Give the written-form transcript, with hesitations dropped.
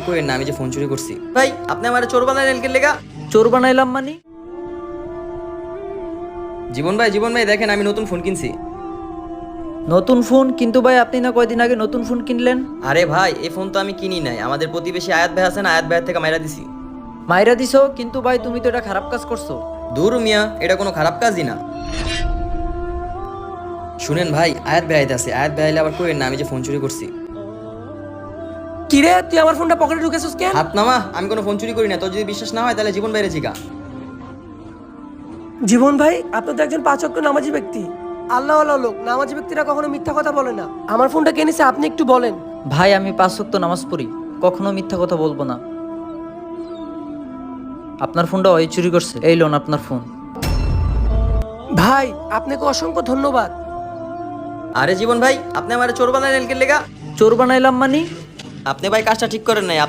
কইেন না, আমি যে ফোন চুরি করছি। ভাই আপনি আমার চোর বানাইলেন কে লেগা? চোর বানাইলাম মানে? জীবন ভাই দেখেন আমি নতুন ফোন কিনছি। নতুন ফোন? কিন্তু ভাই আপনি না কয়দিন আগে নতুন ফোন কিনলেন। আরে ভাই এই ফোন তো আমি কিনি নাই, আমাদের প্রতিবেশী আয়াত ভাই আছে না, আয়াত ভাইয়ের থেকে মাইরা দিছি। মাইরা দিছো? কিন্তু ভাই তুমি তো এটা খারাপ কাজ করছো। দূর মিয়া, এটা কোনো খারাপ কাজই না। শুনেন ভাই, আয়াত ভাই আছে, আয়াত ভাই আইলে আবার কইেন না আমি যে ফোন চুরি করছি। কিরে তুই আমার ফোনটা পকেটে ঢুকেছিস কেন? হাত নামা, আমি কোনো ফোন চুরি করি না। তোর যদি বিশ্বাস না হয় তাহলে জীবন বাইরে জিগা। জীবন ভাই, আপনি তো একজন পাঁচ ওয়াক্ত নামাজি ব্যক্তি, আল্লাহ আল্লাহ লোক। নামাজি ব্যক্তিরা কখনো মিথ্যা কথা বলে না। আমার ফোনটা কে নিছে আপনি একটু বলেন। ভাই আমি 5 ওয়াক্ত নামাজ পড়ি, কখনো মিথ্যা কথা বলবো না। আপনার ফোনটা ওই চুরি করছে, এই লোন আপনার ফোন। ভাই আপনাকে অসংখ্য ধন্যবাদ। আরে জীবন ভাই, আপনি আমার চোর বানাইলেন কে লেগা? চোর বানাইলাম মানে? আপনি ভাই কাজটা ঠিক করেন নাই।